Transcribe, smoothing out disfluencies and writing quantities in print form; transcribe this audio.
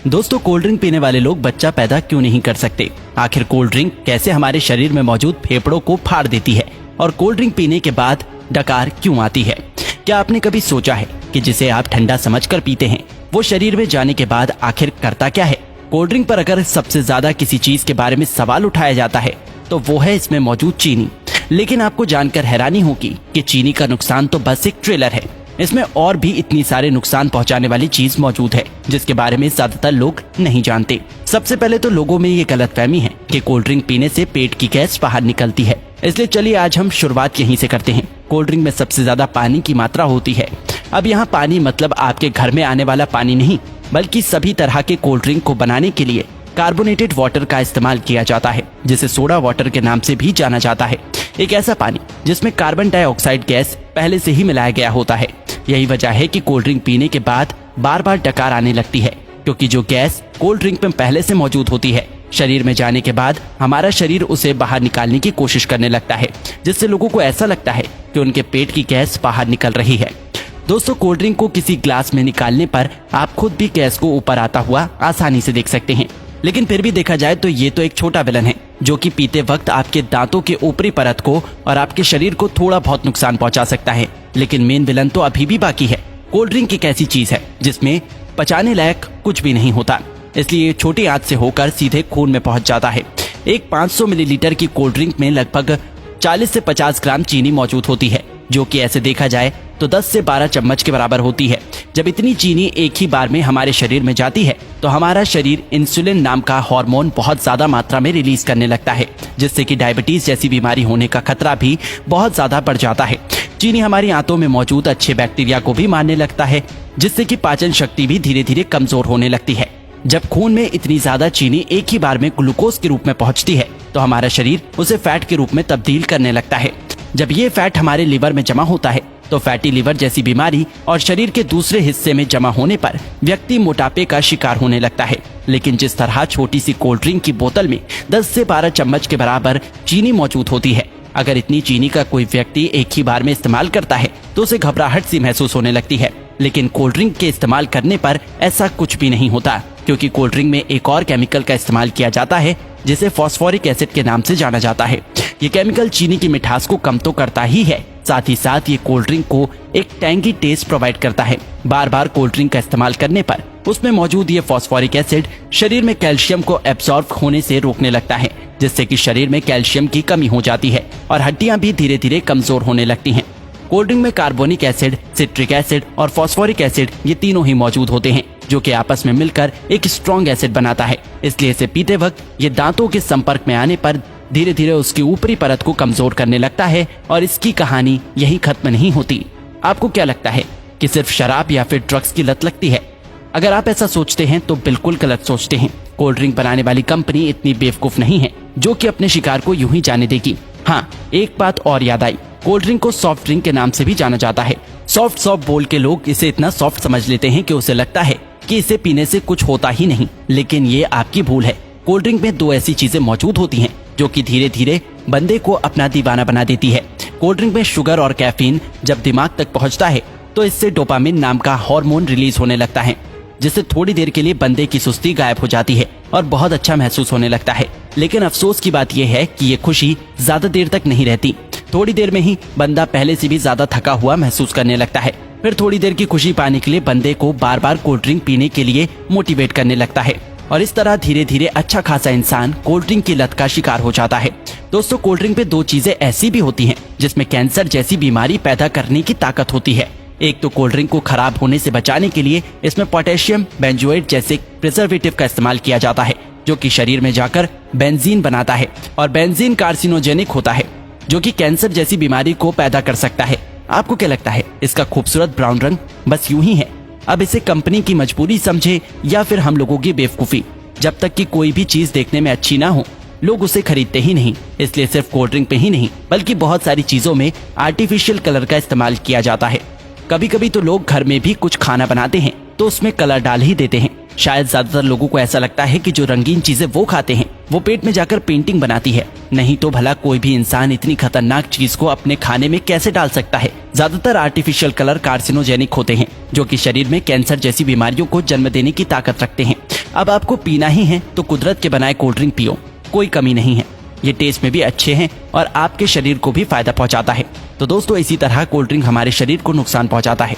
दोस्तों, cold drink पीने वाले लोग बच्चा पैदा क्यों नहीं कर सकते? आखिर कोल्ड ड्रिंक कैसे हमारे शरीर में मौजूद फेफड़ों को फाड़ देती है और कोल्ड ड्रिंक पीने के बाद डकार क्यों आती है? क्या आपने कभी सोचा है कि जिसे आप ठंडा समझकर पीते हैं वो शरीर में जाने के बाद आखिर करता क्या है? कोल्ड ड्रिंक पर अगर सबसे ज्यादा किसी चीज के बारे में सवाल उठाया जाता है तो वो है इसमें मौजूद चीनी। लेकिन आपको जानकर हैरानी होगी कि चीनी का नुकसान तो बस एक ट्रेलर है। इसमें और भी इतनी सारे नुकसान पहुंचाने वाली चीज मौजूद है जिसके बारे में ज्यादातर लोग नहीं जानते। सबसे पहले तो लोगों में ये गलतफहमी है कि कोल्ड ड्रिंक पीने से पेट की गैस बाहर निकलती है। इसलिए चलिए आज हम शुरुआत यहीं से करते हैं। कोल्ड ड्रिंक में सबसे ज्यादा पानी की मात्रा होती है। अब यहाँ पानी मतलब आपके घर में आने वाला पानी नहीं, बल्कि सभी तरह के कोल्ड ड्रिंक को बनाने के लिए कार्बोनेटेड वाटर का इस्तेमाल किया जाता है, जिसे सोडा वाटर के नाम से भी जाना जाता है। एक ऐसा पानी जिसमें कार्बन डाइऑक्साइड गैस पहले से ही मिलाया गया होता है। यही वजह है कि कोल्ड ड्रिंक पीने के बाद बार बार डकार आने लगती है, क्योंकि जो गैस कोल्ड ड्रिंक में पहले से मौजूद होती है शरीर में जाने के बाद हमारा शरीर उसे बाहर निकालने की कोशिश करने लगता है, जिससे लोगों को ऐसा लगता है कि उनके पेट की गैस बाहर निकल रही है। दोस्तों, कोल्ड ड्रिंक को किसी ग्लास में निकालने पर आप खुद भी गैस को ऊपर आता हुआ आसानी से देख सकते हैं। लेकिन फिर भी देखा जाए तो ये तो एक छोटा विलन है जो कि पीते वक्त आपके दांतों के ऊपरी परत को और आपके शरीर को थोड़ा बहुत नुकसान पहुंचा सकता है। लेकिन मेन विलन तो अभी भी बाकी है। कोल्ड ड्रिंक एक ऐसी चीज है जिसमें पचाने लायक कुछ भी नहीं होता, इसलिए ये छोटी आंच से होकर सीधे खून में पहुंच जाता है। एक 500 मिलीलीटर की कोल्ड ड्रिंक में लगभग 40 से 50 ग्राम चीनी मौजूद होती है, जो कि ऐसे देखा जाए तो 10 से 12 चम्मच के बराबर होती है। जब इतनी चीनी एक ही बार में हमारे शरीर में जाती है तो हमारा शरीर इंसुलिन नाम का हार्मोन बहुत ज्यादा मात्रा में रिलीज करने लगता है, जिससे कि डायबिटीज जैसी बीमारी होने का खतरा भी बहुत ज्यादा बढ़ जाता है। चीनी हमारी आंतों में मौजूद अच्छे बैक्टीरिया को भी मारने लगता है, जिससे कि पाचन शक्ति भी धीरे धीरे कमजोर होने लगती है। जब खून में इतनी ज्यादा चीनी एक ही बार में ग्लूकोज के रूप में पहुंचती है तो हमारा शरीर उसे फैट के रूप में तब्दील करने लगता है। जब ये फैट हमारे लिवर में जमा होता है तो फैटी लिवर जैसी बीमारी और शरीर के दूसरे हिस्से में जमा होने पर व्यक्ति मोटापे का शिकार होने लगता है। लेकिन जिस तरह छोटी सी कोल्ड ड्रिंक की बोतल में 10 से 12 चम्मच के बराबर चीनी मौजूद होती है, अगर इतनी चीनी का कोई व्यक्ति एक ही बार में इस्तेमाल करता है तो उसे घबराहट सी महसूस होने लगती है। लेकिन कोल्ड ड्रिंक के इस्तेमाल करने पर ऐसा कुछ भी नहीं होता, क्योंकि कोल्ड ड्रिंक में एक और केमिकल का इस्तेमाल किया जाता है जिसे फॉस्फोरिक एसिड के नाम से जाना जाता है। ये केमिकल चीनी की मिठास को कम तो करता ही है, साथ ही साथ ये कोल्ड ड्रिंक को एक टैंगी टेस्ट प्रोवाइड करता है। बार बार कोल्ड ड्रिंक का इस्तेमाल करने पर उसमें मौजूद ये फॉस्फोरिक एसिड शरीर में कैल्शियम को एब्सॉर्ब होने से रोकने लगता है, जिससे कि शरीर में कैल्शियम की कमी हो जाती है और हड्डियां भी धीरे धीरे कमजोर होने लगती हैं। कोल्ड ड्रिंक में कार्बोनिक एसिड, सिट्रिक एसिड और फॉस्फोरिक एसिड ये तीनों ही मौजूद होते हैं, जो कि आपस में मिलकर एक स्ट्रॉन्ग एसिड बनाता है। इसलिए इसे पीते वक्त ये दांतों के संपर्क में आने पर धीरे धीरे उसकी ऊपरी परत को कमजोर करने लगता है और इसकी कहानी यही खत्म नहीं होती। आपको क्या लगता है कि सिर्फ शराब या फिर ड्रग्स की लत लगती है? अगर आप ऐसा सोचते हैं तो बिल्कुल गलत सोचते हैं। कोल्ड ड्रिंक बनाने वाली कंपनी इतनी बेवकूफ नहीं है जो कि अपने शिकार को यूं ही जाने देगी। हाँ, एक बात और याद आई, कोल्ड ड्रिंक को सॉफ्ट ड्रिंक के नाम से भी जाना जाता है। सॉफ्ट बोल के लोग इसे इतना सॉफ्ट समझ लेते हैं कि उसे लगता है कि इसे पीने से कुछ होता ही नहीं, लेकिन ये आपकी भूल है। कोल्ड ड्रिंक में दो ऐसी चीजें मौजूद होती हैं जो कि धीरे धीरे बंदे को अपना दीवाना बना देती है। कोल्ड ड्रिंक में शुगर और कैफीन जब दिमाग तक पहुंचता है तो इससे डोपामिन नाम का हार्मोन रिलीज होने लगता है, जिससे थोड़ी देर के लिए बंदे की सुस्ती गायब हो जाती है और बहुत अच्छा महसूस होने लगता है। लेकिन अफसोस की बात यह है कि ये खुशी ज्यादा देर तक नहीं रहती। थोड़ी देर में ही बंदा पहले से भी ज्यादा थका हुआ महसूस करने लगता है। फिर थोड़ी देर की खुशी पाने के लिए बंदे को बार बार कोल्ड ड्रिंक पीने के लिए मोटिवेट करने लगता है और इस तरह धीरे धीरे अच्छा खासा इंसान कोल्ड ड्रिंक की लत का शिकार हो जाता है। दोस्तों, कोल्ड ड्रिंक पे दो चीजें ऐसी भी होती हैं जिसमें कैंसर जैसी बीमारी पैदा करने की ताकत होती है। एक तो कोल्ड ड्रिंक को खराब होने से बचाने के लिए इसमें पोटेशियम बेंजोएट जैसे प्रिजर्वेटिव का इस्तेमाल किया जाता है, जो कि शरीर में जाकर बेंजीन बनाता है और बेंजीन कार्सिनोजेनिक होता है, जो कि कैंसर जैसी बीमारी को पैदा कर सकता है। आपको क्या लगता है इसका खूबसूरत ब्राउन रंग बस यूं ही है? अब इसे कंपनी की मजबूरी समझे या फिर हम लोगों की बेवकूफी। जब तक कि कोई भी चीज देखने में अच्छी ना हो लोग उसे खरीदते ही नहीं। इसलिए सिर्फ कोल्ड ड्रिंक पे ही नहीं बल्कि बहुत सारी चीजों में आर्टिफिशियल कलर का इस्तेमाल किया जाता है। कभी कभी तो लोग घर में भी कुछ खाना बनाते हैं तो उसमें कलर डाल ही देते हैं। शायद ज्यादातर लोगों को ऐसा लगता है कि जो रंगीन चीजें वो खाते हैं वो पेट में जाकर पेंटिंग बनाती है। नहीं तो भला कोई भी इंसान इतनी खतरनाक चीज को अपने खाने में कैसे डाल सकता है। ज्यादातर आर्टिफिशियल कलर कार्सिनोजेनिक होते हैं जो कि शरीर में कैंसर जैसी बीमारियों को जन्म देने की ताकत रखते हैं। अब आपको पीना ही है तो कुदरत के बनाए कोल्ड ड्रिंक पियो, कोई कमी नहीं है। ये टेस्ट में भी अच्छे हैं और आपके शरीर को भी फायदा पहुंचाता है। तो दोस्तों, इसी तरह कोल्ड ड्रिंक हमारे शरीर को नुकसान पहुंचाता है।